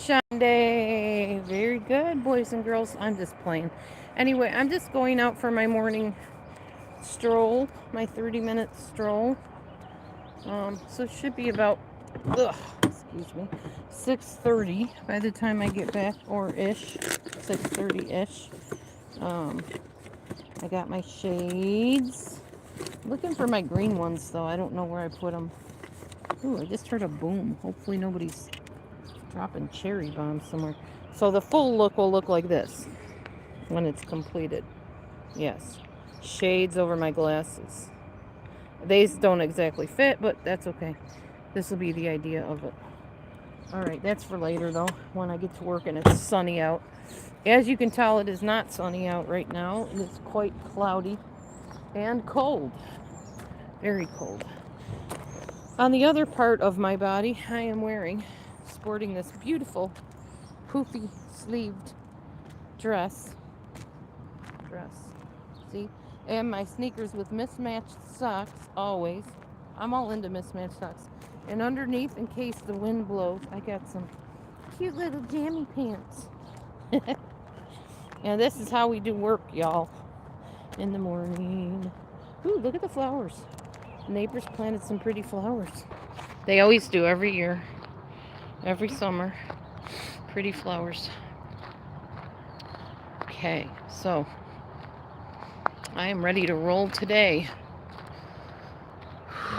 sunshine day. Very good, boys and girls. I'm just playing. Anyway, I'm just going out for my morning stroll, my 30-minute stroll. So it should be about, excuse me, 6:30 by the time I get back, or ish, 6:30-ish. Um, I got my shades. Looking for my green ones, though. I don't know where I put them. Ooh, I just heard a boom. Hopefully nobody's dropping cherry bombs somewhere. So the full look will look like this when it's completed. Yes. Shades over my glasses. These don't exactly fit, but that's okay. This will be the idea of it. Alright, that's for later though, when I get to work and it's sunny out. As you can tell, it is not sunny out right now. It is quite cloudy and cold. Very cold. On the other part of my body, I am sporting this beautiful poofy sleeved dress. See? And my sneakers with mismatched socks, always. I'm all into mismatched socks. And underneath, in case the wind blows, I got some cute little jammy pants. And this is how we do work, y'all. In the morning. Ooh, look at the flowers. Neighbors planted some pretty flowers. They always do every year. Every summer. Pretty flowers. Okay, so I am ready to roll today.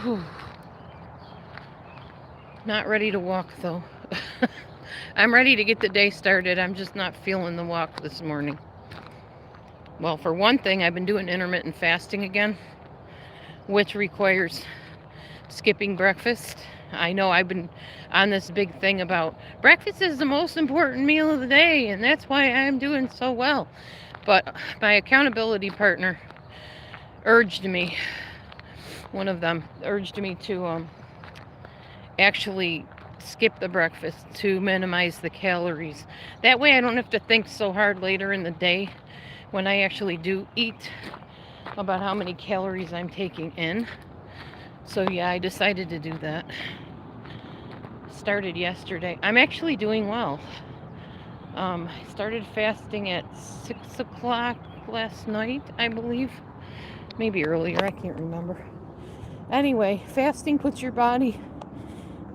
Whew. Not ready to walk though. I'm ready to get the day started. I'm just not feeling the walk this morning. Well, for one thing, I've been doing intermittent fasting again, which requires skipping breakfast. I know I've been on this big thing about breakfast is the most important meal of the day, and that's why I'm doing so well. But my accountability partner urged me, one of them urged me to actually skip the breakfast to minimize the calories. That way I don't have to think so hard later in the day when I actually do eat about how many calories I'm taking in. So yeah, I decided to do that. Started yesterday. I'm actually doing well. I started fasting at 6 o'clock last night, I believe. Maybe earlier, I can't remember. Anyway, fasting puts your body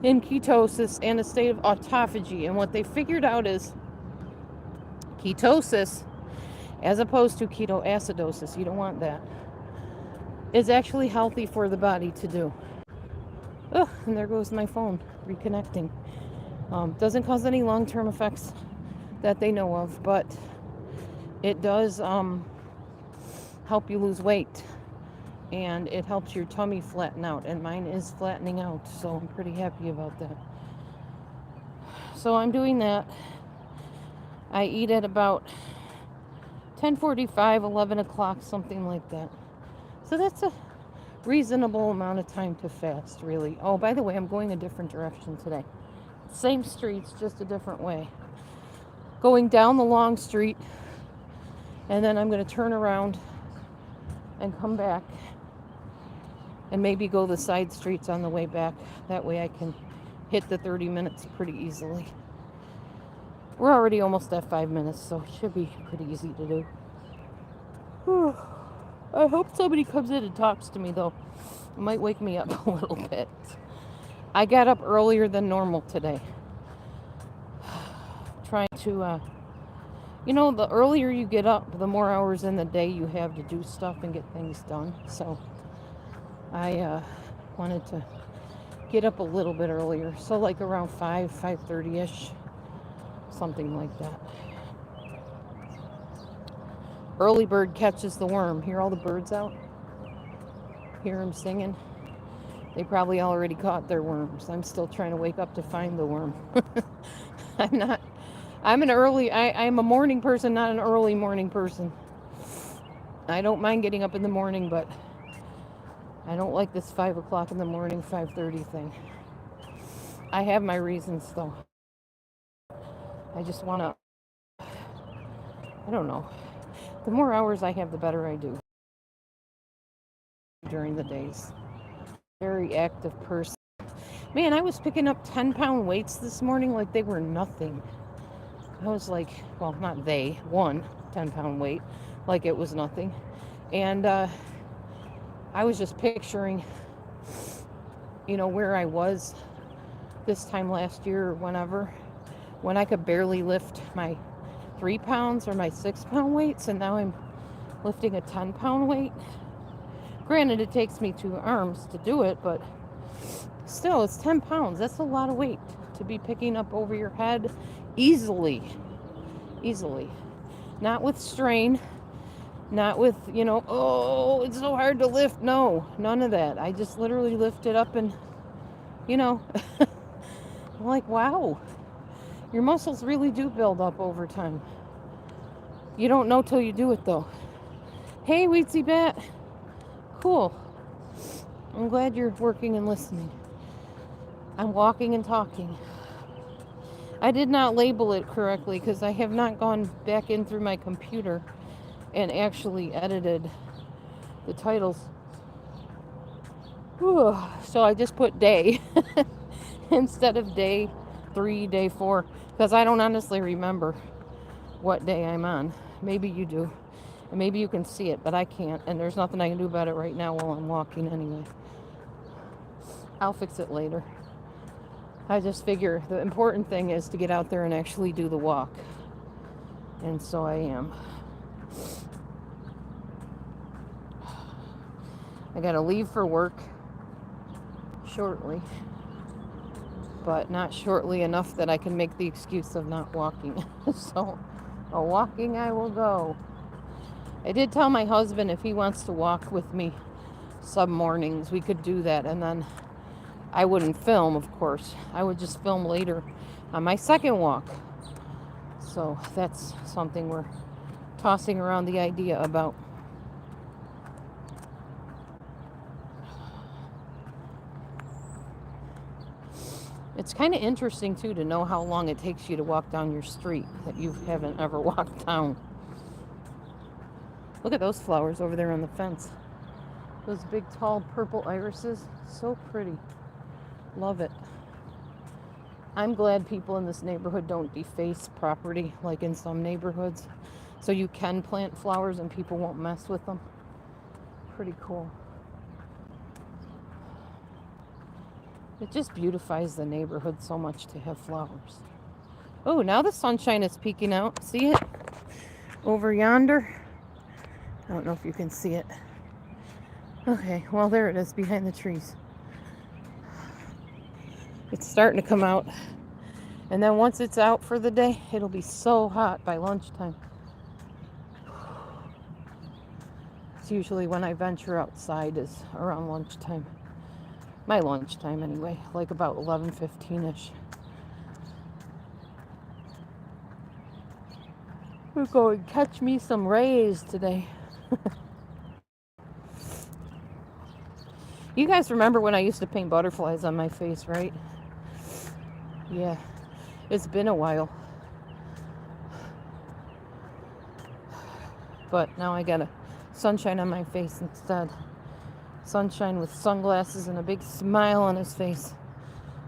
in ketosis and a state of autophagy. And what they figured out is ketosis, as opposed to ketoacidosis, you don't want that, is actually healthy for the body to do. Oh, and there goes my phone reconnecting. Doesn't cause any long-term effects that they know of, but it does help you lose weight, and it helps your tummy flatten out, and mine is flattening out, so I'm pretty happy about that. So I'm doing that. I eat at about 10:45, 11 o'clock, something like that. So that's a reasonable amount of time to fast, really. Oh, by the way, I'm going a different direction today. Same streets, just a different way. Going down the long street, and then I'm going to turn around and come back and maybe go the side streets on the way back. That way I can hit the 30 minutes pretty easily. We're already almost at 5 minutes, so it should be pretty easy to do. Whew. I hope somebody comes in and talks to me, though. It might wake me up a little bit. I got up earlier than normal today. Trying to, the earlier you get up, the more hours in the day you have to do stuff and get things done. So I wanted to get up a little bit earlier. So like around 5:30-ish, something like that. Early bird catches the worm. Hear all the birds out? Hear them singing? They probably already caught their worms. I'm still trying to wake up to find the worm. I'm a morning person, not an early morning person. I don't mind getting up in the morning, but I don't like this 5 o'clock in the morning, 5:30 thing. I have my reasons, though. I just want to, I don't know. The more hours I have, the better I do during the days. Very active person. Man, I was picking up 10-pound weights this morning like they were nothing. I was like, well, not they, one 10-pound weight, like it was nothing. And I was just picturing, where I was this time last year or whenever, when I could barely lift my 3 pounds or my 6-pound weights, and now I'm lifting a 10-pound weight. Granted, it takes me 2 arms to do it, but still, it's 10 pounds. That's a lot of weight to be picking up over your head easily. Easily. Not with strain, not with, oh, it's so hard to lift. No, none of that. I just literally lift it up and, I'm like, wow, your muscles really do build up over time. You don't know till you do it, though. Hey, Weetsy Bat. Cool. I'm glad you're working and listening. I'm walking and talking. I did not label it correctly because I have not gone back in through my computer and actually edited the titles. Whew. So I just put day instead of day 3, day 4, because I don't honestly remember what day I'm on. Maybe you do. And maybe you can see it, but I can't. And there's nothing I can do about it right now while I'm walking anyway. I'll fix it later. I just figure the important thing is to get out there and actually do the walk. And so I am. I gotta leave for work shortly. But not shortly enough that I can make the excuse of not walking. So, walking I will go. I did tell my husband if he wants to walk with me some mornings, we could do that. And then I wouldn't film, of course. I would just film later on my second walk. So that's something we're tossing around the idea about. It's kind of interesting, too, to know how long it takes you to walk down your street that you haven't ever walked down. Look at those flowers over there on the fence. Those big, tall, purple irises. So pretty. Love it. I'm glad people in this neighborhood don't deface property like in some neighborhoods. So you can plant flowers and people won't mess with them. Pretty cool. It just beautifies the neighborhood so much to have flowers. Oh, now the sunshine is peeking out. See it? Over yonder. I don't know if you can see it. Okay, well, there it is behind the trees. It's starting to come out. And then once it's out for the day, it'll be so hot by lunchtime. It's usually when I venture outside is around lunchtime. My lunchtime anyway, like about 11:15ish. We're going to catch me some rays today. You guys remember when I used to paint butterflies on my face, right? Yeah, it's been a while. But now I got a sunshine on my face instead. Sunshine with sunglasses and a big smile on his face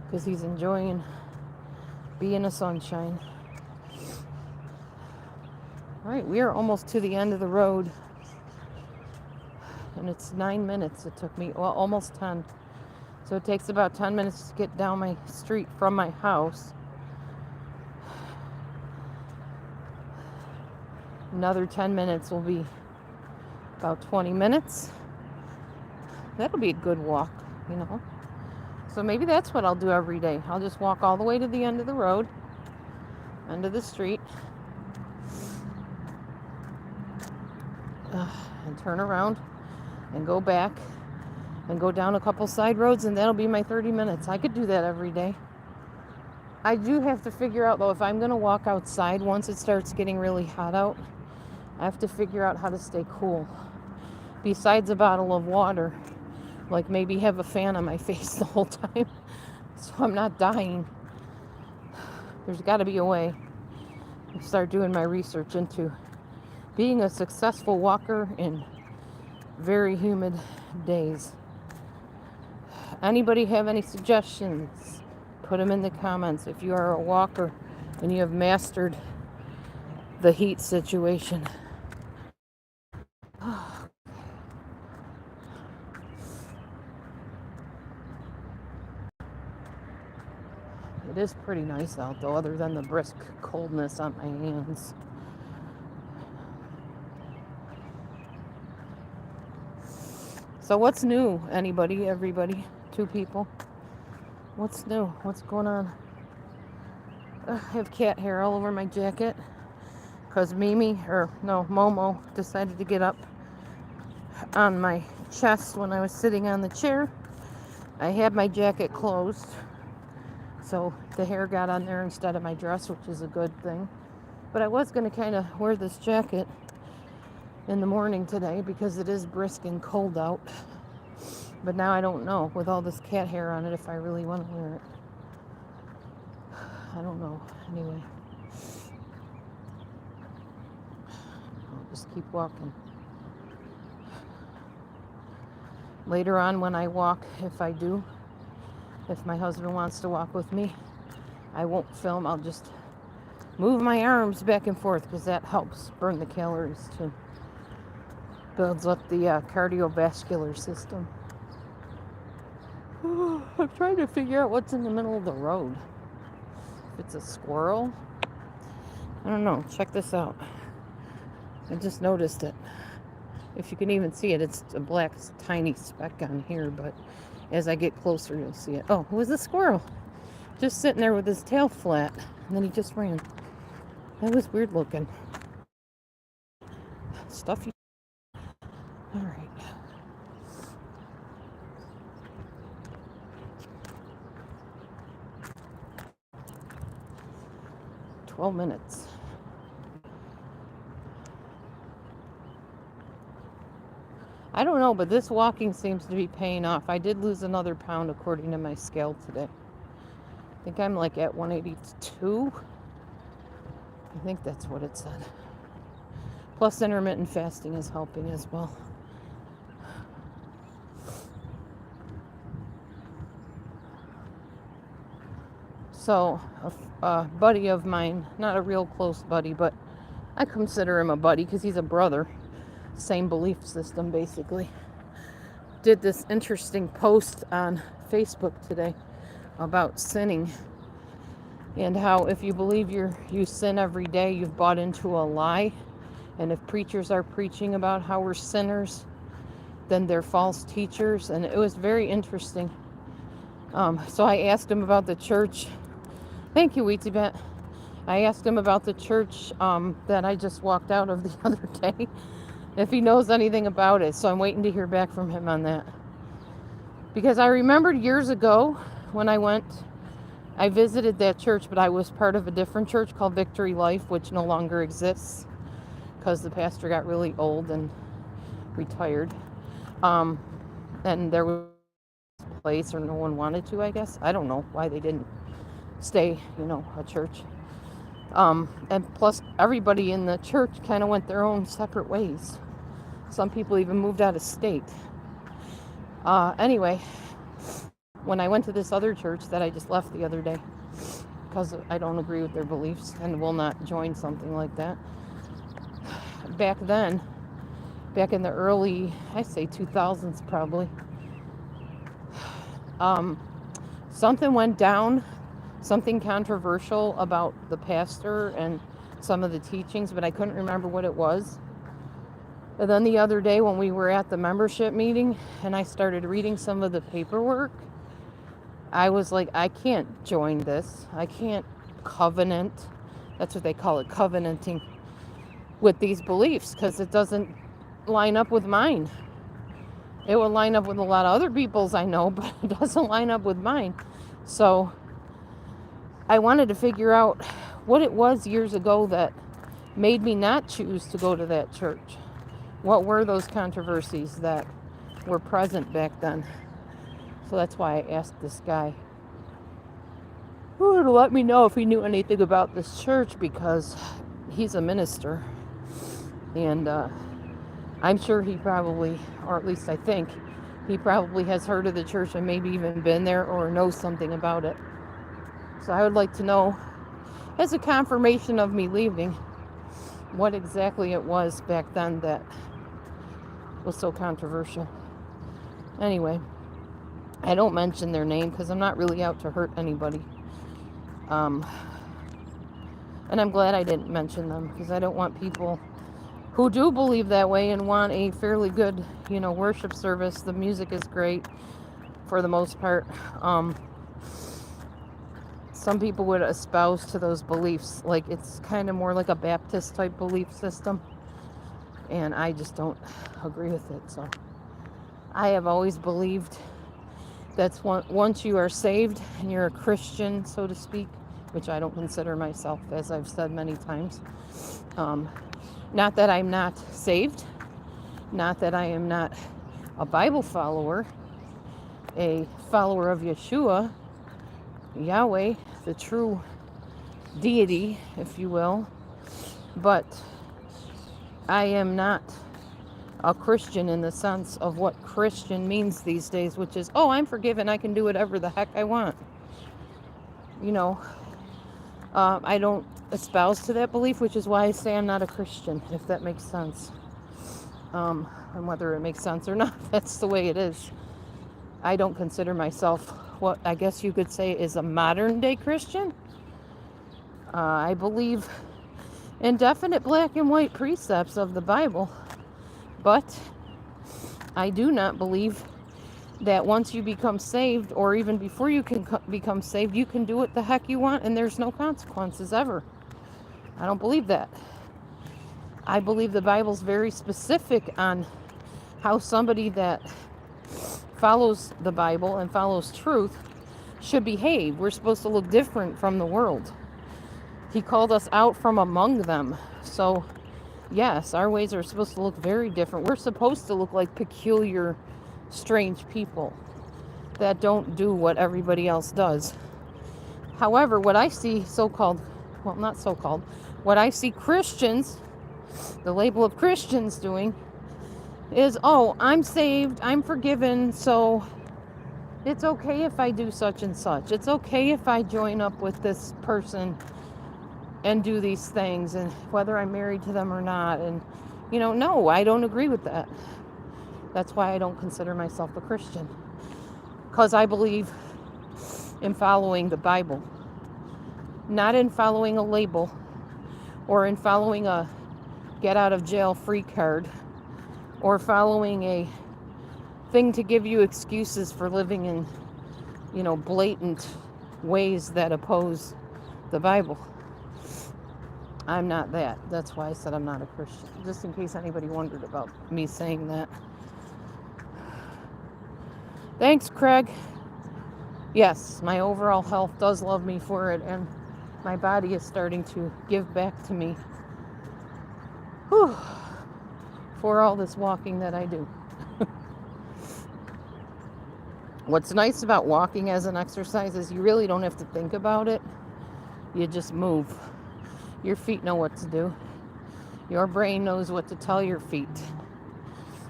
because he's enjoying being a sunshine. All right, we are almost to the end of the road. And it's 9 minutes it took me, well, almost 10. So it takes about 10 minutes to get down my street from my house. Another 10 minutes will be about 20 minutes. That'll be a good walk, So maybe that's what I'll do every day. I'll just walk all the way to the end of the road, end of the street, and turn around and go back and go down a couple side roads, and that'll be my 30 minutes. I could do that every day. I do have to figure out, though, if I'm going to walk outside once it starts getting really hot out, I have to figure out how to stay cool. Besides a bottle of water, like maybe have a fan on my face the whole time so I'm not dying. There's got to be a way. I start doing my research into being a successful walker in very humid days. Anybody have any suggestions? Put them in the comments. If you are a walker and you have mastered the heat situation. It is pretty nice out though, other than the brisk coldness on my hands. So what's new? Anybody? Everybody? 2 people? What's new? What's going on? I have cat hair all over my jacket because Momo decided to get up on my chest when I was sitting on the chair. I had my jacket closed, so the hair got on there instead of my dress, which is a good thing. But I was going to kind of wear this jacket in the morning today because it is brisk and cold out. But now I don't know, with all this cat hair on it, if I really want to wear it. I don't know. Anyway, I'll just keep walking. Later on when I walk, if my husband wants to walk with me, I won't film. I'll just move my arms back and forth because that helps burn the calories too. Builds up the cardiovascular system. I'm trying to figure out what's in the middle of the road. If it's a squirrel, I don't know. Check this out. I just noticed it. If you can even see it, it's a black tiny speck on here, but as I get closer, you'll see it. Oh, it was a squirrel. Just sitting there with his tail flat, and then he just ran. That was weird looking. Stuffy. All right. $12. I don't know, but this walking seems to be paying off. I did lose another pound according to my scale today. I think I'm like at 182. I think that's what it said. Plus intermittent fasting is helping as well. So a buddy of mine, not a real close buddy, but I consider him a buddy because he's a brother. Same belief system, basically. Did this interesting post on Facebook today about sinning and how if you believe you sin every day, you've bought into a lie. And if preachers are preaching about how we're sinners, then they're false teachers. And it was very interesting. So I asked him about the church. Thank you, Weetie. I asked him about the church that I just walked out of the other day, if he knows anything about it. So I'm waiting to hear back from him on that. Because I remembered years ago when I visited that church, but I was part of a different church called Victory Life, which no longer exists because the pastor got really old and retired. And there was a place, or no one wanted to, I guess. I don't know why they didn't stay, a church. And plus, everybody in the church kind of went their own separate ways. Some people even moved out of state. Anyway, when I went to this other church that I just left the other day, because I don't agree with their beliefs and will not join something like that. Back in the early, I say 2000s probably, something went down, something controversial about the pastor and some of the teachings, but I couldn't remember what it was. And then the other day when we were at the membership meeting and I started reading some of the paperwork, I was like, I can't join this. I can't covenant. That's what they call it, covenanting with these beliefs, because it doesn't line up with mine. It will line up with a lot of other people's, I know, but it doesn't line up with mine. So I wanted to figure out what it was years ago that made me not choose to go to that church. What were those controversies that were present back then? So that's why I asked this guy to let me know if he knew anything about this church, because he's a minister. And I'm sure he probably, or at least I think, He probably has heard of the church and maybe even been there or knows something about it. So I would like to know, as a confirmation of me leaving, what exactly it was back then that was so controversial. Anyway, I don't mention their name because I'm not really out to hurt anybody. And I'm glad I didn't mention them because I don't want people who do believe that way and want a fairly good, worship service. The music is great for the most part. Some people would espouse to those beliefs. Like, it's kind of more like a Baptist type belief system. And I just don't agree with it. So I have always believed that's once you are saved and you're a Christian, so to speak, which I don't consider myself, as I've said many times. Not that I'm not saved, not that I am not a Bible follower, a follower of Yeshua, Yahweh, the true deity, if you will, but I am not a Christian in the sense of what Christian means these days, which is, oh, I'm forgiven, I can do whatever the heck I want. I don't espouse to that belief, which is why I say I'm not a Christian, if that makes sense. And whether it makes sense or not, that's the way it is. I don't consider myself what I guess you could say is a modern day Christian. I believe in definite black and white precepts of the Bible, but I do not believe that once you become saved, or even before you can become saved, you can do what the heck you want and there's no consequences ever. I don't believe that. I believe the Bible's very specific on how somebody that follows the Bible and follows truth should behave. We're supposed to look different from the world. He called us out from among them. So, yes, our ways are supposed to look very different. We're supposed to look like peculiar, strange people that don't do what everybody else does. However, what I see what I see Christians, the label of Christians doing is, oh, I'm saved, I'm forgiven, so it's okay if I do such and such. It's okay if I join up with this person and do these things, and whether I'm married to them or not. And, no, I don't agree with that. That's why I don't consider myself a Christian. Because I believe in following the Bible. Not in following a label or in following a get out of jail free card or following a thing to give you excuses for living in, blatant ways that oppose the Bible. I'm not that. That's why I said I'm not a Christian. Just in case anybody wondered about me saying that. Thanks, Craig. Yes, my overall health does love me for it, and my body is starting to give back to me. Whew. For all this walking that I do. What's nice about walking as an exercise is you really don't have to think about it. You just move. Your feet know what to do. Your brain knows what to tell your feet.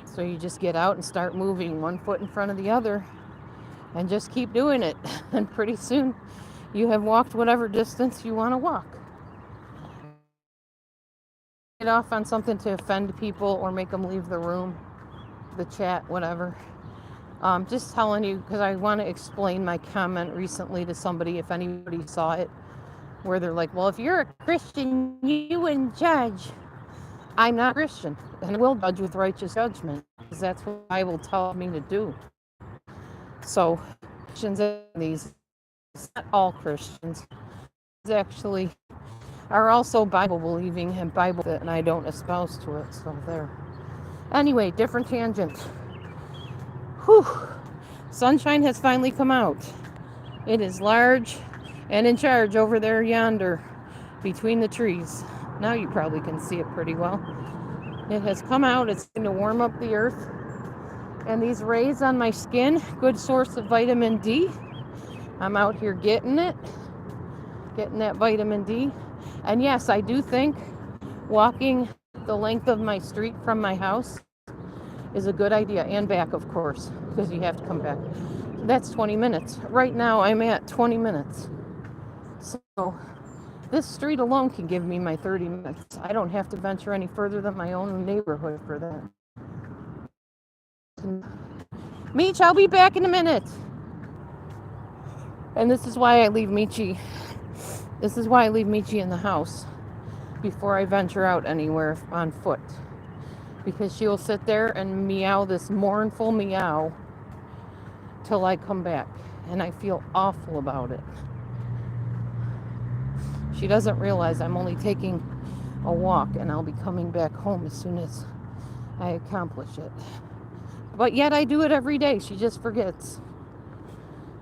So you just get out and start moving one foot in front of the other and just keep doing it. And pretty soon you have walked whatever distance you want to walk. Get off on something to offend people or make them leave the room, the chat, whatever. Just telling you, because I want to explain my comment recently to somebody, if anybody saw it, where they're like, well, if you're a Christian, you wouldn't judge. I'm not Christian, and I will judge with righteous judgment, because that's what the Bible tells me to do. So, Christians, not all Christians, actually are also Bible believing and Bible, and I don't espouse to it, so there. Anyway, different tangent. Whew. Sunshine has finally come out. It is large and in charge over there yonder between the trees. Now you probably can see it pretty well. It has come out. It's going to warm up the earth. And these rays on my skin, good source of vitamin D. I'm out here getting that vitamin D. And yes, I do think walking the length of my street from my house is a good idea. And back, of course, because you have to come back. That's 20 minutes. Right now, I'm at 20 minutes. So this street alone can give me my 30 minutes. I don't have to venture any further than my own neighborhood for that. Meech, I'll be back in a minute. And this is why I leave Michi. This is why I leave Michi in the house before I venture out anywhere on foot. Because she will sit there and meow this mournful meow till I come back. And I feel awful about it. She doesn't realize I'm only taking a walk and I'll be coming back home as soon as I accomplish it. But yet I do it every day. She just forgets.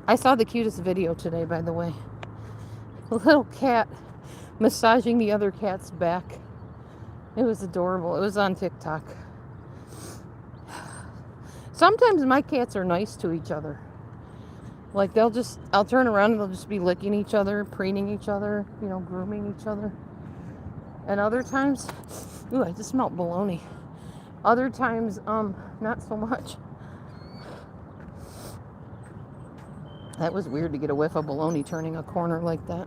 I saw the cutest video today, by the way. A little cat massaging the other cat's back. It was adorable. It was on TikTok. Sometimes my cats are nice to each other. Like I'll turn around and they'll just be licking each other, preening each other, grooming each other. And other times, ooh, I just smelled bologna. Other times, not so much. That was weird to get a whiff of bologna turning a corner like that.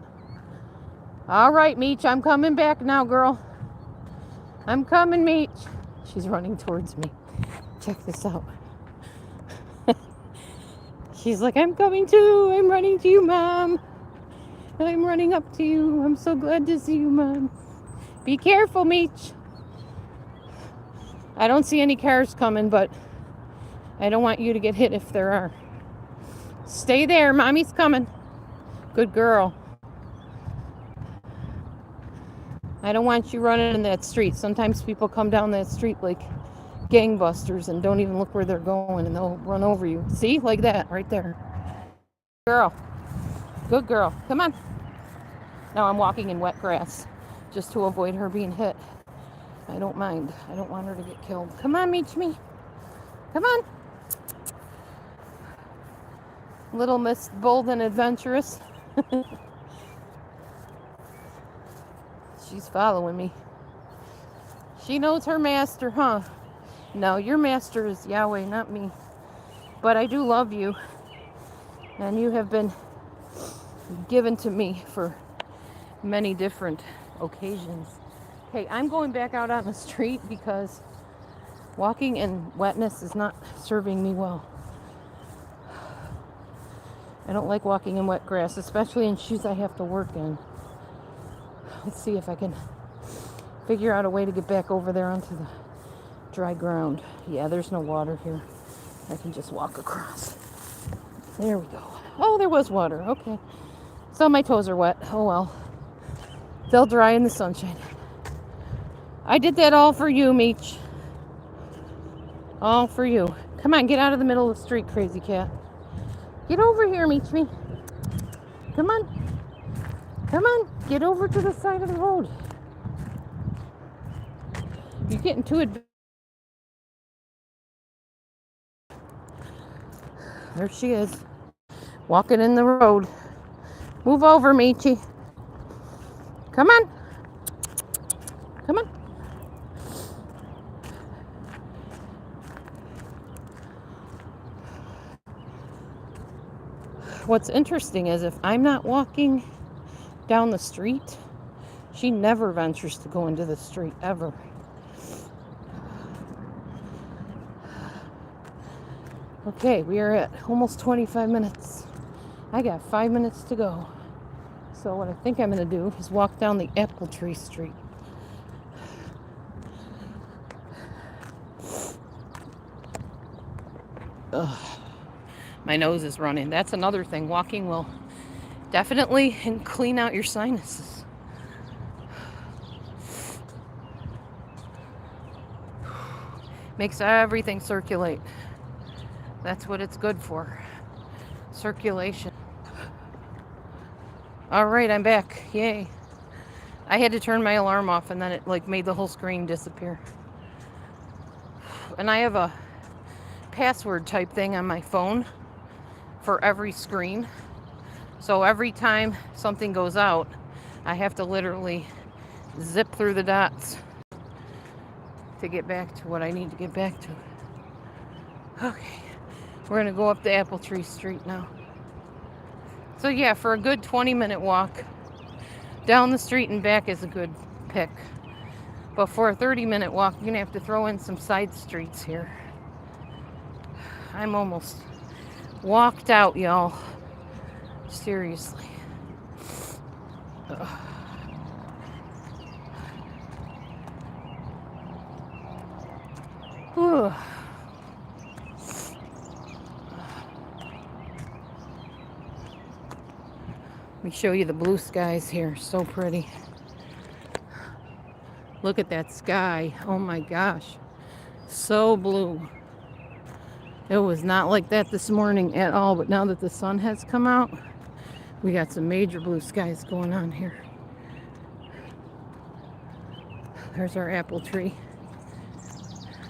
All right, Meech, I'm coming back now, girl. I'm coming, Meech. She's running towards me. Check this out. She's like, I'm coming too. I'm running to you, Mom. I'm running up to you. I'm so glad to see you, Mom. Be careful, Meech. I don't see any cars coming, but I don't want you to get hit if there are. Stay there. Mommy's coming. Good girl. I don't want you running in that street. Sometimes people come down that street like gangbusters and don't even look where they're going and they'll run over you. See? Like that right there. Girl. Good girl. Come on. Now I'm walking in wet grass just to avoid her being hit. I don't mind. I don't want her to get killed. Come on, Meech me. Come on. Little Miss Bold and Adventurous. She's following me. She knows her master, huh? No, your master is Yahweh, not me. But I do love you. And you have been given to me for many different occasions. Okay, I'm going back out on the street because walking in wetness is not serving me well. I don't like walking in wet grass, especially in shoes I have to work in. Let's see if I can figure out a way to get back over there onto the dry ground. Yeah, there's no water here. I can just walk across. There we go. Oh, there was water. Okay. So my toes are wet. Oh well. They'll dry in the sunshine. I did that all for you, Meech. All for you. Come on, get out of the middle of the street, crazy cat. Get over here, Meech me. Come on. Come on. Get over to the side of the road. You're getting too advanced. There she is. Walking in the road. Move over, Meechy. Come on. Come on. What's interesting is if I'm not walking down the street, she never ventures to go into the street, ever. Okay, we are at almost 25 minutes. I got 5 minutes to go. So what I think I'm going to do is walk down the Apple Tree Street. Ugh. My nose is running. That's another thing. Walking will definitely clean out your sinuses. Makes everything circulate. That's what it's good for. Circulation. All right, I'm back. Yay. I had to turn my alarm off and then it made the whole screen disappear. And I have a password type thing on my phone for every screen. So every time something goes out, I have to literally zip through the dots to get back to what I need to get back to. Okay, we're gonna go up the Apple Tree Street now. So yeah, for a good 20-minute walk down the street and back is a good pick. But for a 30-minute walk, you're gonna have to throw in some side streets here. I'm almost walked out, y'all. Seriously. Ugh. Whew. Let me show you the blue skies here. So pretty. Look at that sky. Oh my gosh. So blue. It was not like that this morning at all, but now that the sun has come out, we got some major blue skies going on here. There's our apple tree.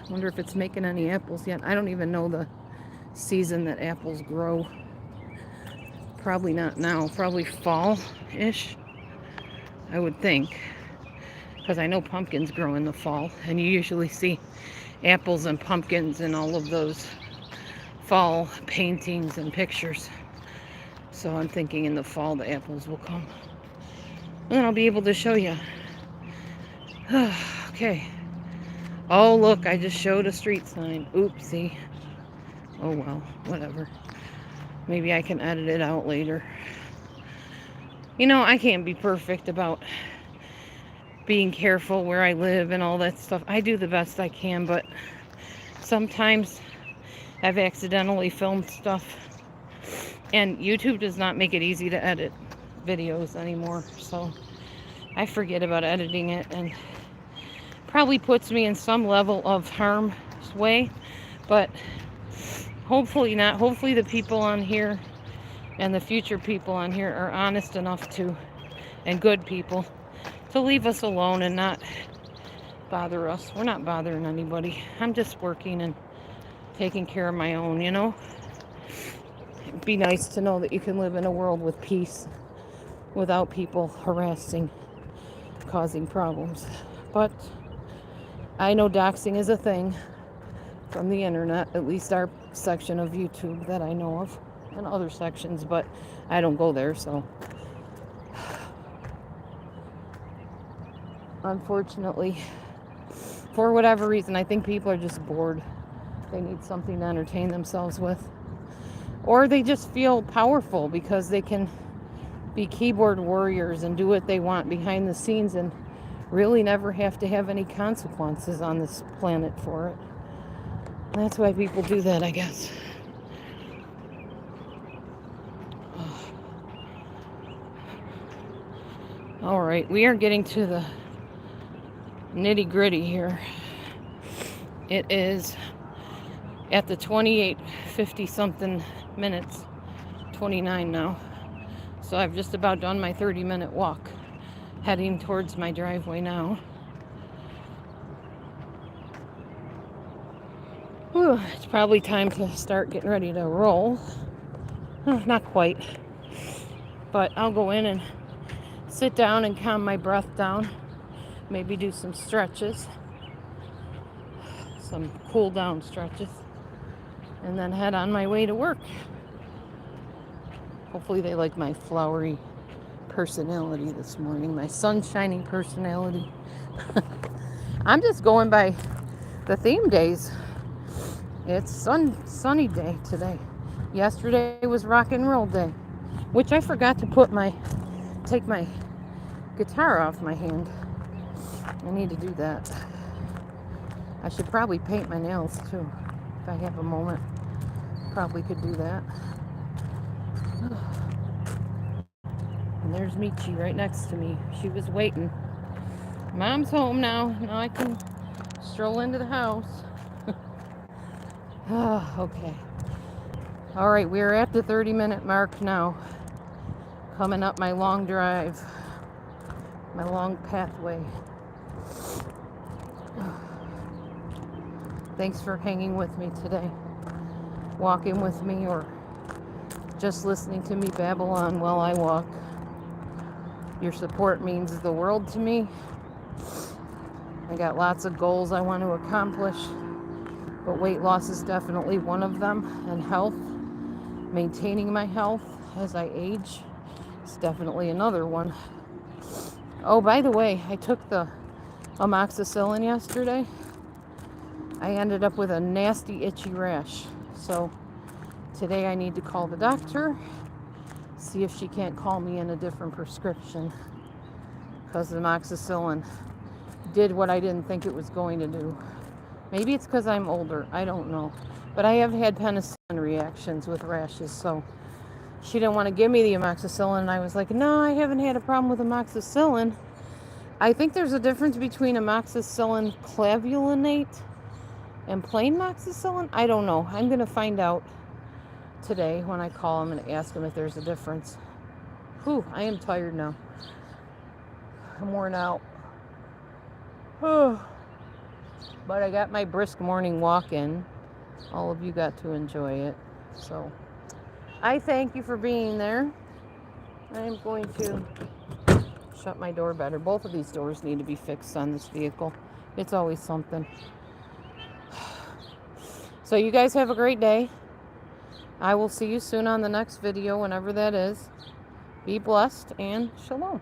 Wonder if it's making any apples yet. I don't even know the season that apples grow. Probably not now. Probably fall-ish, I would think. Because I know pumpkins grow in the fall. And you usually see apples and pumpkins and all of those fall paintings and pictures. So I'm thinking in the fall the apples will come. And then I'll be able to show you. Okay. Oh, look, I just showed a street sign. Oopsie. Oh, well, whatever. Maybe I can edit it out later. You know, I can't be perfect about being careful where I live and all that stuff. I do the best I can, but sometimes I've accidentally filmed stuff. And YouTube does not make it easy to edit videos anymore. So I forget about editing it, and probably puts me in some level of harm's way, but hopefully not. Hopefully the people on here and the future people on here are honest enough to, and good people, to leave us alone and not bother us. We're not bothering anybody. I'm just working and taking care of my own, you know. It'd be nice to know that you can live in a world with peace without people harassing, causing problems. But I know doxing is a thing from the internet, at least our section of YouTube that I know of, and other sections, but I don't go there, so unfortunately, for whatever reason, I think people are just bored. They need something to entertain themselves with, or they just feel powerful because they can be keyboard warriors and do what they want behind the scenes and really never have to have any consequences on this planet for it. And that's why people do that, I guess. All right, we are getting to the nitty-gritty here. It is at the 28:50 something minutes, 29 now. So I've just about done my 30-minute walk, heading towards my driveway now. Whew, it's probably time to start getting ready to roll. Not quite, but I'll go in and sit down and calm my breath down. Maybe do some stretches, some cool down stretches, and then head on my way to work. Hopefully they like my flowery personality this morning, my sun-shining personality. I'm just going by the theme days. It's sunny day today. Yesterday was rock and roll day, which I forgot to take my guitar off my hand. I need to do that. I should probably paint my nails too. If I have a moment, probably could do that. And there's Michi right next to me. She was waiting. Mom's home now. Now I can stroll into the house. Okay. All right, we're at the 30-minute mark now. Coming up my long drive, my long pathway. Thanks for hanging with me today, walking with me, or just listening to me babble on while I walk. Your support means the world to me. I got lots of goals I want to accomplish, but weight loss is definitely one of them, and health, maintaining my health as I age, is definitely another one. Oh, by the way, I took the amoxicillin yesterday. I ended up with a nasty itchy rash. So today I need to call the doctor, see if she can't call me in a different prescription, because the amoxicillin did what I didn't think it was going to do. Maybe it's because I'm older. I don't know. But I have had penicillin reactions with rashes, so she didn't want to give me the amoxicillin, and I was like, no, I haven't had a problem with amoxicillin. I think there's a difference between amoxicillin clavulanate and plain amoxicillin. I don't know. I'm going to find out today when I call him and ask him if there's a difference. Whew, I am tired now. I'm worn out. But I got my brisk morning walk in. All of you got to enjoy it. So I thank you for being there. I'm going to shut my door better. Both of these doors need to be fixed on this vehicle. It's always something. So you guys have a great day. I will see you soon on the next video, whenever that is. Be blessed and shalom.